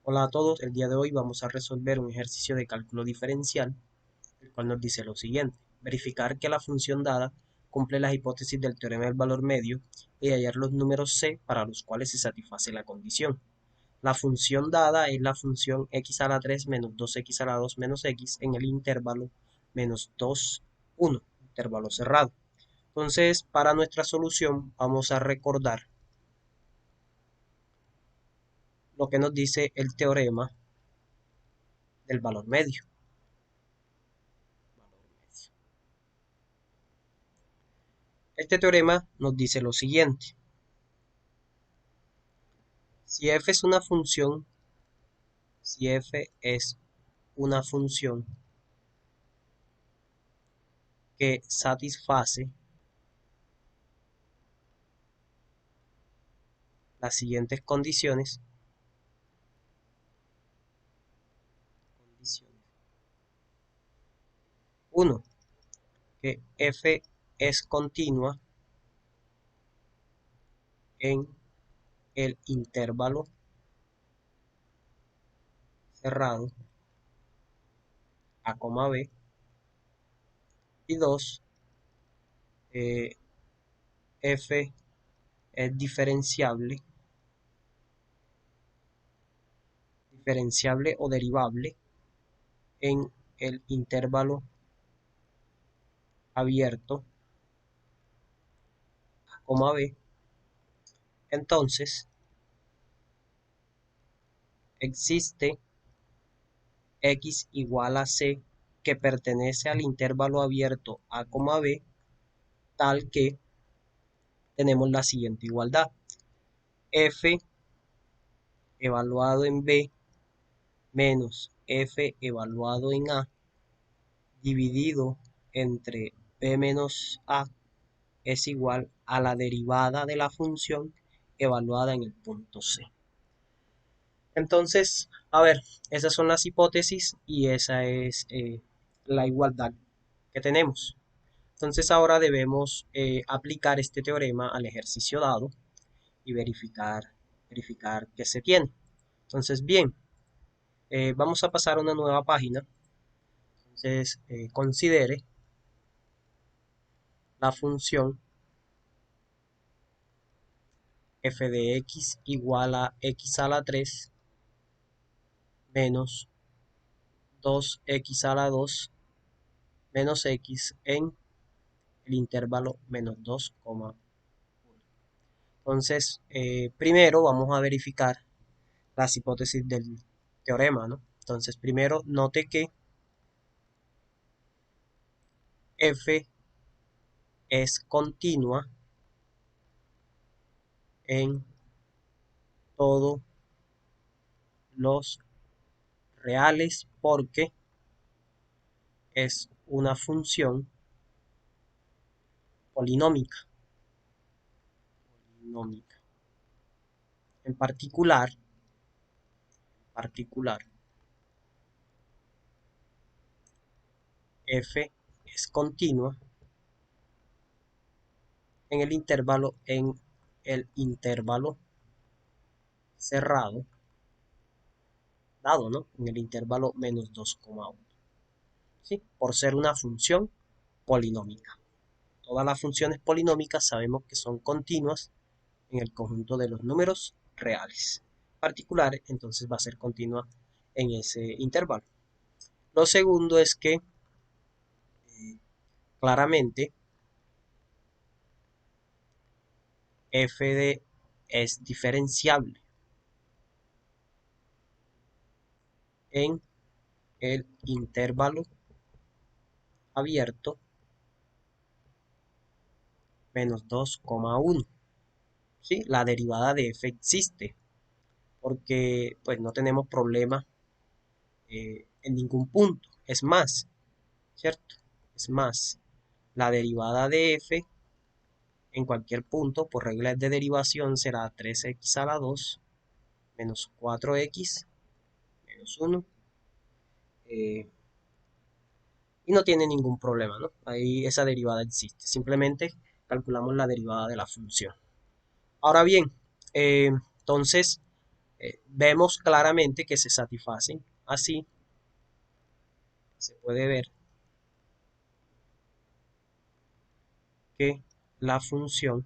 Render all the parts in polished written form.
Hola a todos, el día de hoy vamos a resolver un ejercicio de cálculo diferencial, el cual nos dice lo siguiente: verificar que la función dada cumple las hipótesis del teorema del valor medio y hallar los números c para los cuales se satisface la condición. La función dada es la función x a la 3 menos 2x a la 2 menos x en el intervalo menos 2, 1, intervalo cerrado. Entonces, para nuestra solución vamos a recordar lo que nos dice el teorema del valor medio. Este teorema nos dice lo siguiente: si f es una función, si f es una función que satisface las siguientes condiciones. 1. Que f es continua en el intervalo cerrado a, b. Y 2. F es diferenciable o derivable en el intervalo abierto a, b. Entonces existe x igual a c que pertenece al intervalo abierto a, b, tal que tenemos la siguiente igualdad: f evaluado en b menos f evaluado en a dividido entre b menos a es igual a la derivada de la función evaluada en el punto C. Entonces, a ver, esas son las hipótesis y esa es la igualdad que tenemos. Entonces ahora debemos aplicar este teorema al ejercicio dado y verificar qué se tiene. Entonces, bien, vamos a pasar a una nueva página. Entonces, considere la función f de x igual a x a la 3 menos 2x a la 2 menos x en el intervalo menos 2,1. Entonces, primero vamos a verificar las hipótesis del teorema, ¿no? Entonces, primero note que f es continua en todos los reales porque es una función polinómica. En particular, f es continua en el intervalo cerrado, dado, ¿no? En el intervalo menos 2,1. ¿Sí? Por ser una función polinómica. Todas las funciones polinómicas sabemos que son continuas en el conjunto de los números reales. Particular, entonces va a ser continua en ese intervalo. Lo segundo es que claramente f de es diferenciable en el intervalo abierto menos 2,1. ¿Sí? La derivada de f existe porque pues no tenemos problema en ningún punto. Es más, ¿cierto? Es más, la derivada de f en cualquier punto por reglas de derivación será 3x a la 2 menos 4x menos 1 y no tiene ningún problema, ¿no? Ahí esa derivada existe. Simplemente calculamos la derivada de la función. Ahora bien, entonces vemos claramente que se satisfacen. Así se puede ver que la función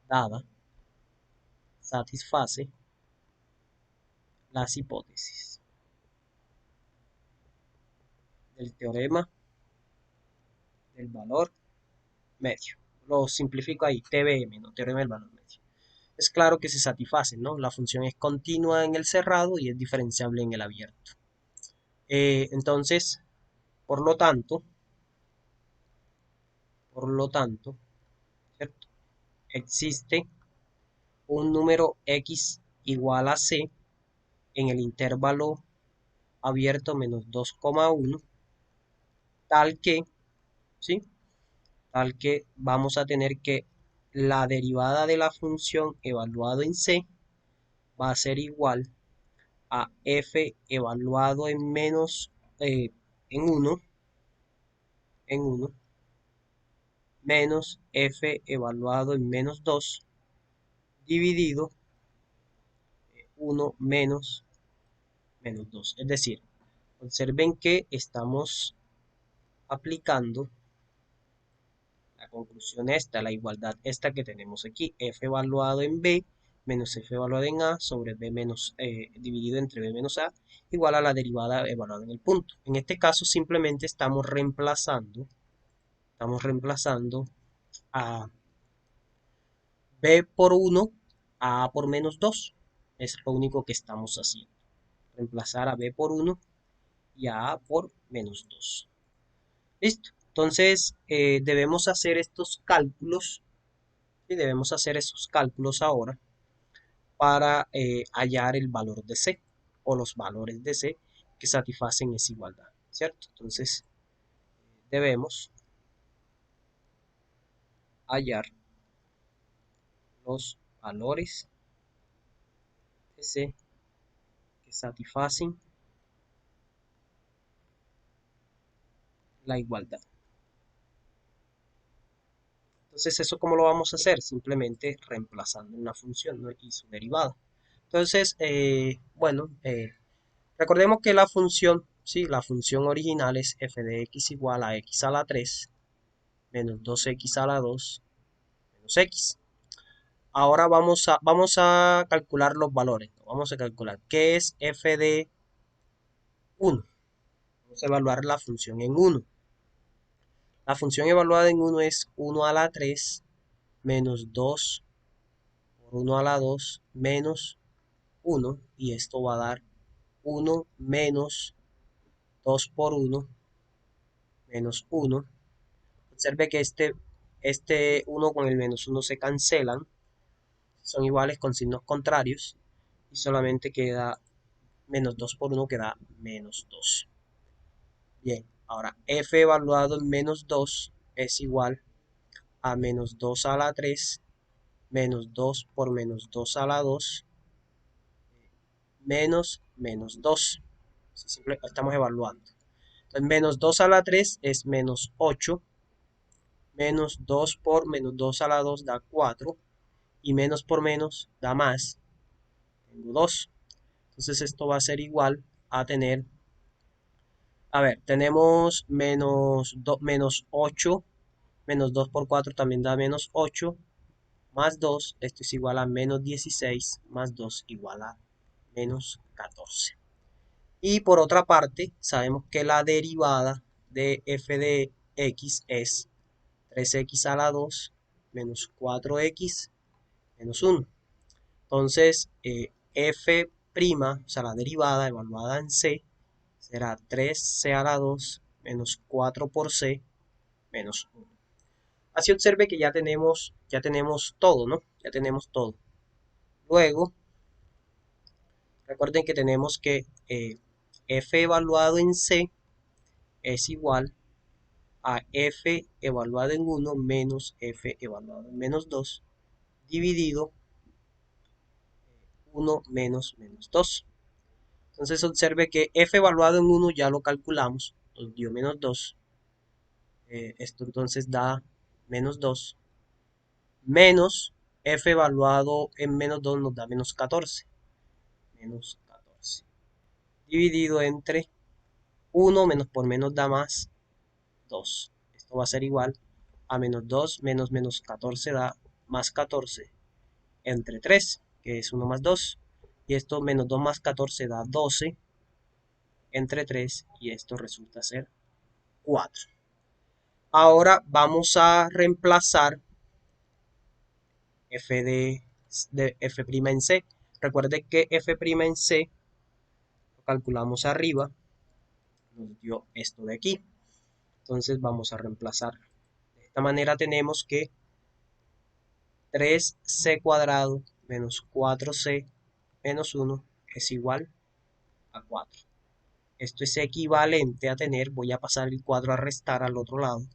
dada satisface las hipótesis del teorema del valor medio. Lo simplifico ahí, TBM, no teorema del valor medio. Es claro que se satisfacen, ¿no? La función es continua en el cerrado y es diferenciable en el abierto. Entonces, por lo tanto, ¿cierto? Existe un número x igual a c en el intervalo abierto menos 2,1, tal que, ¿sí? Tal que vamos a tener que la derivada de la función evaluado en c va a ser igual a f evaluado en en 1 menos f evaluado en menos 2 dividido 1 menos 2. Es decir, observen que estamos aplicando la conclusión esta, la igualdad esta que tenemos aquí, f evaluado en b menos f evaluado en a sobre b menos dividido entre b menos a igual a la derivada evaluada en el punto. En este caso simplemente estamos reemplazando a b por 1 a por menos 2. Es lo único que estamos haciendo. Reemplazar a b por 1 y a por menos 2. Listo. Entonces debemos hacer estos cálculos. ¿Sí? Debemos hacer esos cálculos ahora para hallar el valor de C o los valores de C que satisfacen esa igualdad. ¿Cierto? Entonces debemos hallar los valores de C que satisfacen la igualdad. Entonces, ¿eso cómo lo vamos a hacer? Simplemente reemplazando una función, ¿no? Y su derivada. Entonces, bueno, recordemos que la función, ¿sí? La función original es f de x igual a x a la 3 menos 2x a la 2 menos x. Ahora vamos a calcular los valores. Vamos a calcular qué es f de 1. Vamos a evaluar la función en 1. La función evaluada en 1 es 1 a la 3 menos 2 por 1 a la 2 menos 1. Y esto va a dar 1 menos 2 por 1 menos 1. Observe que este 1 con el menos 1 se cancelan. Son iguales con signos contrarios. Y solamente queda menos 2 por 1 queda menos 2. Bien, ahora f evaluado en menos 2 es igual a menos 2 a la 3 menos 2 por menos 2 a la 2 menos 2. Simple, estamos evaluando. Entonces, menos 2 a la 3 es menos 8. Menos 2 por menos 2 a la 2 da 4. Y menos por menos da más. Tengo 2. Entonces esto va a ser igual a tener, a ver, tenemos menos 8. Menos 2 por 4 también da menos 8. Más 2, esto es igual a menos 16. Más 2 igual a menos 14. Y por otra parte, sabemos que la derivada de f de x es 3x a la 2 menos 4x menos 1. Entonces, f', o sea, la derivada evaluada en c, será 3c a la 2 menos 4 por c menos 1. Así observe que ya tenemos todo, ¿no? Ya tenemos todo. Luego, recuerden que tenemos que f evaluado en c es igual a f evaluado en 1 menos f evaluado en menos 2 dividido 1 menos 2. Entonces observe que f evaluado en 1 ya lo calculamos, nos dio menos 2. Esto entonces da menos 2 menos f evaluado en menos 2 nos da menos 14. Menos 14. Dividido entre 1 menos por menos da más 2. Esto va a ser igual a menos 2 menos menos 14 da más 14 entre 3, que es 1 más 2. Y esto menos 2 más 14 da 12 entre 3 y esto resulta ser 4. Ahora vamos a reemplazar f de f' en c. Recuerde que f' en c lo calculamos arriba, nos dio esto de aquí. Entonces vamos a reemplazar. De esta manera tenemos que 3c cuadrado menos 4c menos 1 es igual a 4. Esto es equivalente a tener, voy a pasar el cuadro a restar al otro lado,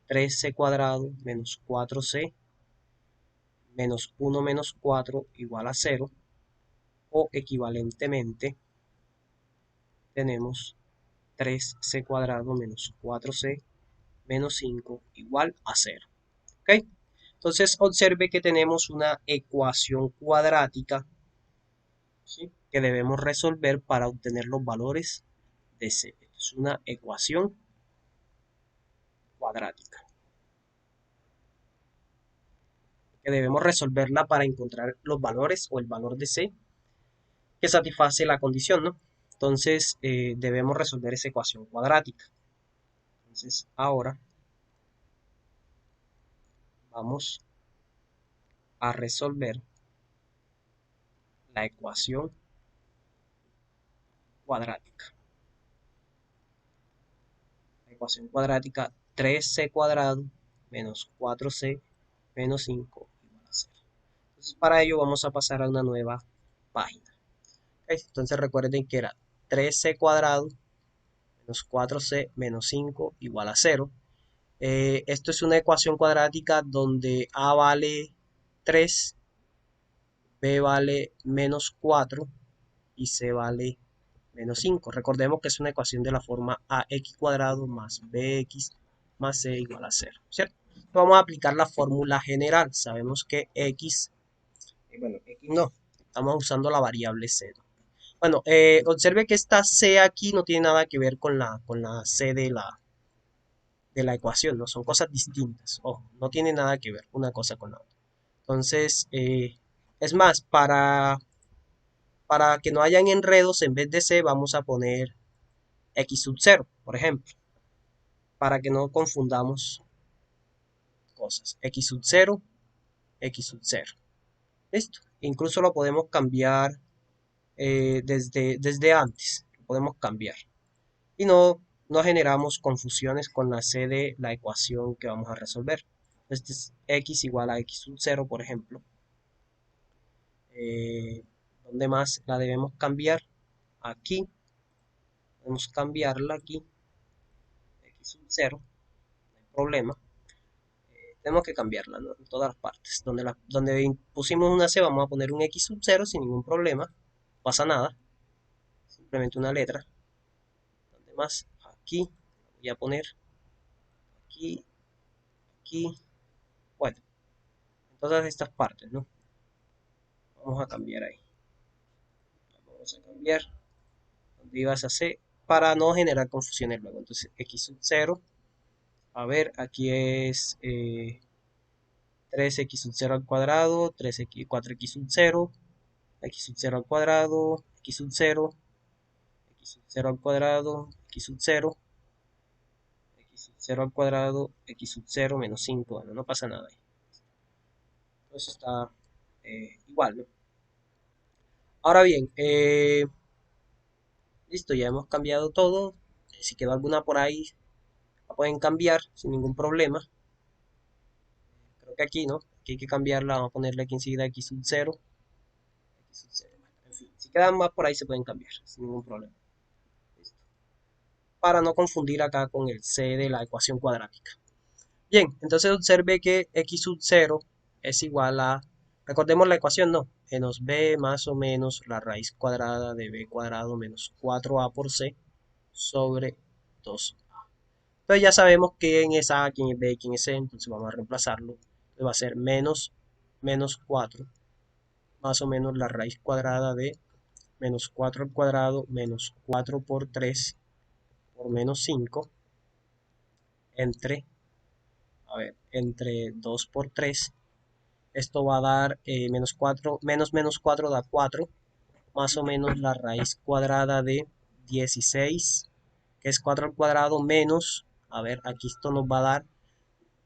3c cuadrado menos 4c menos 1 menos 4 igual a 0, o equivalentemente tenemos 3c cuadrado menos 4c menos 5 igual a 0. ¿Ok? Entonces observe que tenemos una ecuación cuadrática, ¿sí?, que debemos resolver para obtener los valores de c. Esto es una ecuación cuadrática que debemos resolverla para encontrar los valores o el valor de c que satisface la condición, ¿no? Entonces debemos resolver esa ecuación cuadrática. Entonces ahora vamos a resolver la ecuación cuadrática. La ecuación cuadrática 3c cuadrado menos 4c menos 5 igual a 0. Entonces para ello vamos a pasar a una nueva página. ¿Okay? Entonces recuerden que era 3c cuadrado menos 4c menos 5 igual a 0. Esto es una ecuación cuadrática donde a vale 3, b vale menos 4 y c vale menos 5. Recordemos que es una ecuación de la forma ax cuadrado más bx más c igual a 0, ¿cierto? Vamos a aplicar la fórmula general. Sabemos que x, bueno, x no, estamos usando la variable c, ¿no? Bueno, observe que esta c aquí no tiene nada que ver con la c de la ecuación, ¿no? Son cosas distintas. Ojo, no tiene nada que ver una cosa con la otra. Entonces, es más, para que no hayan enredos, en vez de c vamos a poner x sub 0, por ejemplo, para que no confundamos cosas. X sub 0, x sub 0. Listo. Incluso lo podemos cambiar desde antes. Lo podemos cambiar. Y no generamos confusiones con la c de la ecuación que vamos a resolver. Este es x igual a x sub 0, por ejemplo. ¿Dónde más la debemos cambiar? Aquí. Podemos cambiarla aquí. X sub 0. No hay problema. Tenemos que cambiarla, ¿no?, en todas las partes. Donde pusimos una C vamos a poner un X sub 0 sin ningún problema. No pasa nada. Simplemente una letra. ¿Dónde más? Aquí. Voy a poner aquí. Aquí. Bueno. En todas estas partes, ¿no? Vamos a cambiar ahí. Vamos a cambiar donde iba esa C para no generar confusiones luego. Entonces X sub 0. A ver, aquí es 3x sub 0 al cuadrado, 3x, 4x sub 0, x sub 0 al cuadrado, x sub 0, x sub 0 al cuadrado, x sub 0, x sub 0 al cuadrado, x sub 0 menos 5. Bueno, no pasa nada ahí. Entonces está igual, ¿no? Ahora bien, listo, ya hemos cambiado todo. Si quedó alguna por ahí, la pueden cambiar sin ningún problema. Creo que aquí, ¿no? Aquí hay que cambiarla, vamos a ponerle aquí enseguida x sub 0. X sub 0. En fin, si quedan más por ahí se pueden cambiar sin ningún problema. Listo. Para no confundir acá con el c de la ecuación cuadrática. Bien, entonces observe que x sub 0 es igual a, recordemos la ecuación, no, menos b más o menos la raíz cuadrada de b cuadrado menos 4a por c sobre 2a. Entonces ya sabemos quién es a, quién es b, quién es c, entonces vamos a reemplazarlo. Entonces va a ser menos menos 4, más o menos la raíz cuadrada de menos 4 al cuadrado menos 4 por 3 por menos 5 entre, entre 2 por 3. Esto va a dar menos 4, menos 4 da 4, más o menos la raíz cuadrada de 16, que es 4 al cuadrado menos, aquí esto nos va a dar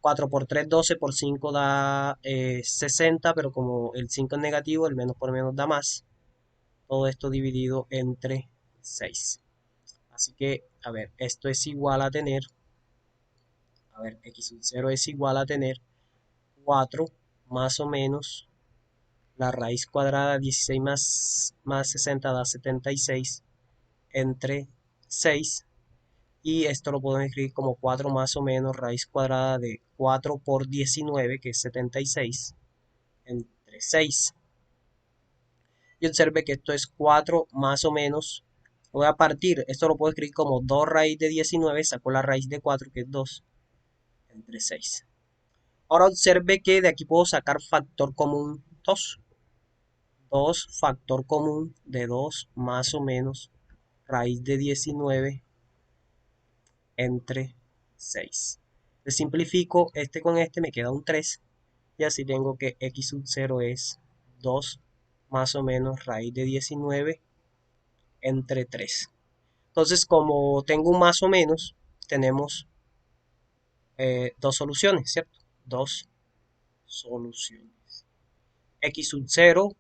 4 por 3, 12, por 5 da 60, pero como el 5 es negativo, el menos por menos da más. Todo esto dividido entre 6. Así que, esto es igual a tener, x sub 0 es igual a tener 4 más o menos la raíz cuadrada de 16 más 60 da 76 entre 6. Y esto lo podemos escribir como 4 más o menos raíz cuadrada de 4 por 19, que es 76, entre 6. Y observe que esto es 4 más o menos. Voy a partir, esto lo puedo escribir como 2 raíz de 19, saco la raíz de 4, que es 2, entre 6. Ahora observe que de aquí puedo sacar factor común 2. 2 factor común de 2 más o menos raíz de 19 entre 6. Le simplifico este con este, me queda un 3. Y así tengo que x sub 0 es 2 más o menos raíz de 19 entre 3. Entonces, como tengo un más o menos, tenemos dos soluciones, ¿cierto? Dos soluciones. X sub 0,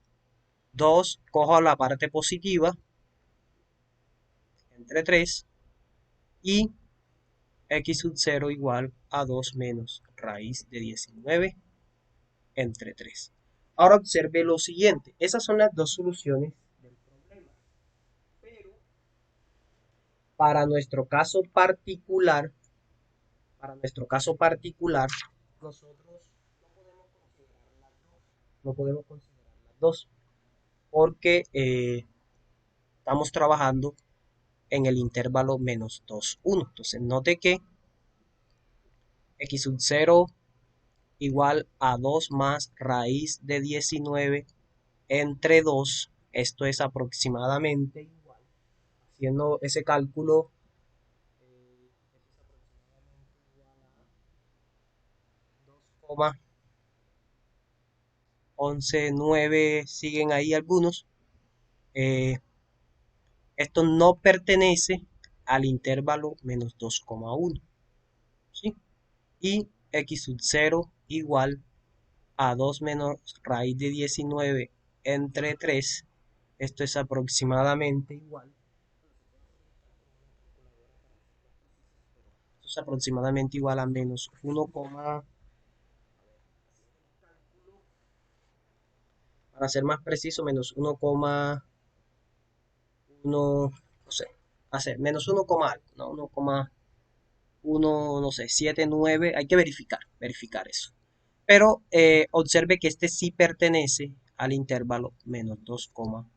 2, cojo la parte positiva, entre 3, y x sub 0 igual a 2 menos raíz de 19 entre 3. Ahora observe lo siguiente. Esas son las dos soluciones del problema. Pero para nuestro caso particular, nosotros no podemos considerar las dos. No podemos considerar las dos porque estamos trabajando en el intervalo menos 2, 1. Entonces note que x sub 0 igual a 2 más raíz de 19 entre 2. Esto es aproximadamente igual. Haciendo ese cálculo, esto es aproximadamente igual a 2,119. Siguen ahí algunos. Esto no pertenece al intervalo menos 2,1. ¿Sí? Y x sub 0 igual a 2 menos raíz de 19 entre 3. Esto es aproximadamente igual. Esto es aproximadamente igual a menos 1, para ser más preciso, menos 1,1, no sé, hacer menos 1, algo, ¿no? 1,1, no sé, 7, 9, hay que verificar eso. Pero observe que este sí pertenece al intervalo menos 2,1.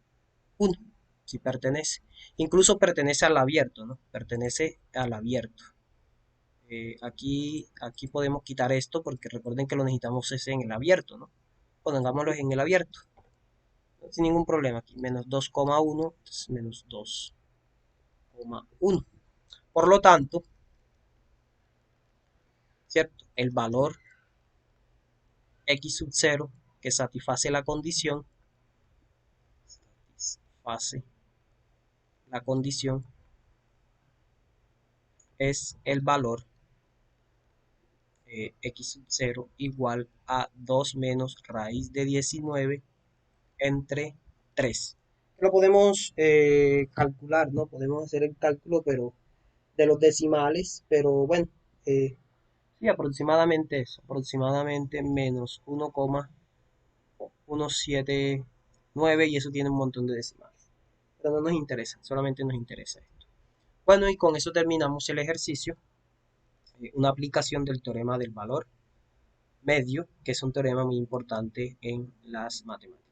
Sí pertenece. Incluso pertenece al abierto, ¿no? Pertenece al abierto. Aquí podemos quitar esto porque recuerden que lo necesitamos ese en el abierto, ¿no? Pongámoslo en el abierto. Sin ningún problema aquí. Menos 2,1, menos 2,1. Por lo tanto, ¿cierto? El valor x sub 0 que satisface la condición es el valor x sub 0 igual a 2 menos raíz de 19 entre 3. Lo podemos calcular, ¿no? Podemos hacer el cálculo, pero de los decimales, pero bueno, sí, aproximadamente eso, aproximadamente menos 1,179, y eso tiene un montón de decimales. Pero no nos interesa, solamente nos interesa esto. Bueno, y con eso terminamos el ejercicio. Una aplicación del teorema del valor medio, que es un teorema muy importante en las matemáticas.